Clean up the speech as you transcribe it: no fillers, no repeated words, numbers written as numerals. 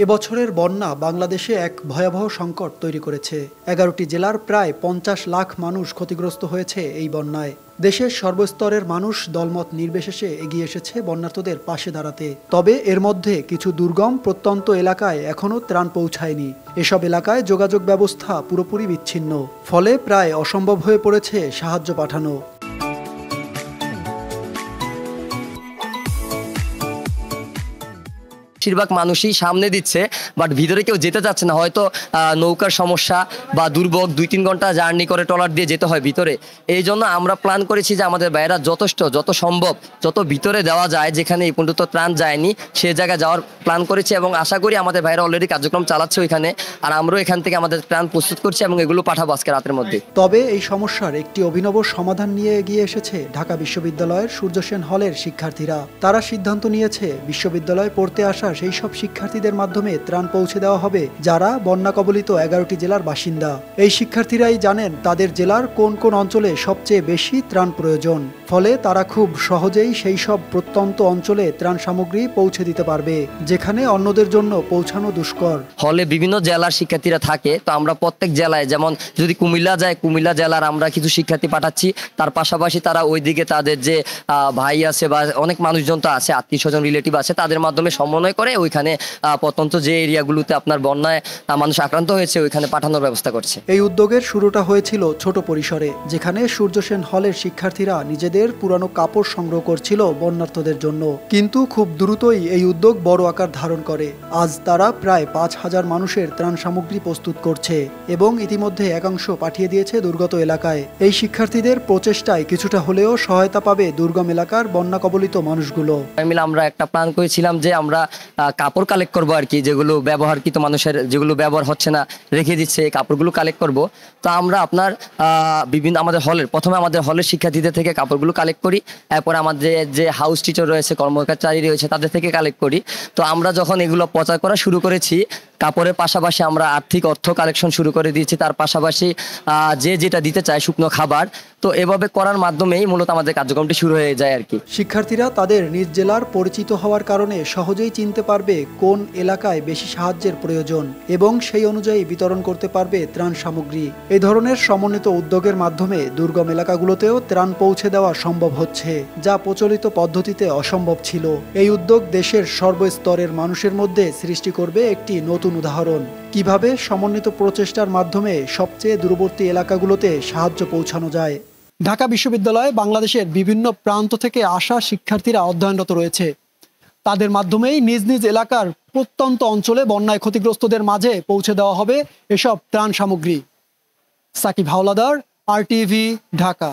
এবছরের বন্যা বাংলাদেশে এক ভয়াবহ সংকট তৈরি করেছে। ১১টি জেলার প্রায় ৫০ লাখ মানুষ ক্ষতিগ্রস্ত হয়েছে এই বন্যায়। দেশের সর্বস্তরের মানুষ দলমত নির্বিশেষে এগিয়ে এসেছে বন্যার্তদের পাশে দাঁড়াতে। তবে এর মধ্যে কিছু দুর্গম প্রত্যন্ত এলাকায় এখনও ত্রাণ পৌঁছায়নি। এসব এলাকায় যোগাযোগ ব্যবস্থা পুরোপুরি বিচ্ছিন্ন, ফলে প্রায় অসম্ভব হয়ে পড়েছে সাহায্য পাঠানো। বেশিরভাগ মানুষই সামনে দিচ্ছে, বাট ভিতরে কেউ যেতে চাচ্ছে না। হয়তো নৌকার সমস্যা বা দুর্ভোগ, ২-৩ ঘন্টা জার্নি করে ট্রলার দিয়ে যেতে হয় ভিতরে। এই জন্য আমরা প্ল্যান করেছি যে আমাদের ভাইয়েরা যত সম্ভব যত ভিতরে দেওয়া যায়, যেখানে এই পর্যন্ত ত্রাণ যায়নি সে জায়গায় যাওয়ার প্ল্যান করেছি এবং আশা করি আমাদের ভাইয়েরা অলরেডি কার্যক্রম চালাচ্ছে ওইখানে। আর আমরাও এখান থেকে আমাদের ত্রাণ প্রস্তুত করছি এবং এগুলো পাঠাবো আজকে রাতের মধ্যে। তবে এই সমস্যার একটি অভিনব সমাধান নিয়ে এগিয়ে এসেছে ঢাকা বিশ্ববিদ্যালয়ের সূর্য সেন হলের শিক্ষার্থীরা। তারা সিদ্ধান্ত নিয়েছে বিশ্ববিদ্যালয়ে পড়তে আসা সেই সব শিক্ষার্থীদের মাধ্যমে ত্রাণ পৌঁছে দেওয়া হবে যারা বন্যা কবলিত ১১টি জেলার বাসিন্দা। এই শিক্ষার্থীরাই জানেন তাদের জেলার কোন কোন অঞ্চলে সবচেয়ে বেশি ত্রাণ প্রয়োজন, ফলে তারা খুব সহজেই সেই সব প্রত্যন্ত অঞ্চলে ত্রাণ সামগ্রী পৌঁছে দিতে পারবে যেখানে অন্যদের জন্য পৌঁছানো দুষ্কর। হলে বিভিন্ন জেলার শিক্ষার্থীরা থাকে, তো আমরা প্রত্যেক জেলায়, যেমন যদি কুমিল্লা যায়, কুমিল্লা জেলার আমরা কিছু শিক্ষার্থী পাঠাচ্ছি। তার পাশাপাশি তারা ওইদিকে তাদের যে ভাই আছে বা অনেক মানুষজন তো আছে, আত্মীয় স্বজন রিলেটিভ আছে, তাদের মাধ্যমে সমন্বয় করে ওইখানে প্রত্যন্ত যে এরিয়াগুলোতে আপনার বন্যায় মানুষ আক্রান্ত হয়েছে ওইখানে পাঠানোর ব্যবস্থা করছে। এই উদ্যোগের শুরুটা হয়েছিল ছোট পরিসরে, যেখানে সূর্য সেন হলের শিক্ষার্থীরা নিজেদের পুরানো কাপড় সংগ্রহ করছিল বন্যার্তদের জন্য। কিন্তু খুব দ্রুতই এই উদ্যোগ বড় আকার ধারণ করে। আজ তারা প্রায় ৫,০০০ মানুষের ত্রাণ সামগ্রী প্রস্তুত করছে এবং ইতিমধ্যে একাংশ পাঠিয়ে দিয়েছে দুর্গত এলাকায়। এই শিক্ষার্থীদের প্রচেষ্টায় কিছুটা হলেও সহায়তা পাবে দুর্গম এলাকার বন্যা কবলিত মানুষগুলো। আমরা একটা প্ল্যান করেছিলাম যে আমরা কাপড় কালেক্ট করবো আর কি, যেগুলো ব্যবহারকৃত মানুষের যেগুলো ব্যবহার হচ্ছে না রেখে দিচ্ছে, কাপড়গুলো কালেক্ট করব। তো আমরা আপনার বিভিন্ন প্রথমে আমাদের হলের শিক্ষার্থীদের থেকে কাপড়গুলো কালেক্ট করি, এরপর আমাদের যে হাউস টিচার রয়েছে, কর্মচারী রয়েছে, তাদের থেকে কালেক্ট করি। তো আমরা যখন এগুলো প্রচার করা শুরু করেছি, কাপড়ের পাশাপাশি আমরা আর্থিক অর্থ কালেকশন শুরু করে দিয়েছি, তার পাশাপাশি যে যেটা দিতে চায় শুকনো খাবার। তো এভাবে করার মাধ্যমেই মূলত আমাদের কার্যক্রমটি শুরু হয়ে যায় আর কি। শিক্ষার্থীরা তাদের নিজ জেলার পরিচিত হওয়ার কারণে সহজেই চিনতে পারবে কোন এলাকায় বেশি সাহায্যের প্রয়োজন এবং সেই অনুযায়ী বিতরণ করতে পারবে ত্রাণ সামগ্রী। এই ধরনের সমন্বিত উদ্যোগের মাধ্যমে দুর্গম এলাকাগুলোতেও ত্রাণ পৌঁছে দেওয়া সম্ভব হচ্ছে, যা প্রচলিত পদ্ধতিতে অসম্ভব ছিল। এই উদ্যোগ দেশের সর্বস্তরের মানুষের মধ্যে সৃষ্টি করবে একটি নতুন উদাহরণ, কিভাবে সমন্বিত প্রচেষ্টার মাধ্যমে সবচেয়ে দূরবর্তী এলাকাগুলোতে সাহায্য পৌঁছানো যায়। ঢাকা বিশ্ববিদ্যালয়ে বাংলাদেশের বিভিন্ন প্রান্ত থেকে আসা শিক্ষার্থীরা অধ্যয়নরত রয়েছে। তাদের মাধ্যমেই নিজ নিজ এলাকার প্রত্যন্ত অঞ্চলে বন্যায় ক্ষতিগ্রস্তদের মাঝে পৌঁছে দেওয়া হবে এসব ত্রাণ সামগ্রী। সাকিব হাওলাদার, RTV, ঢাকা।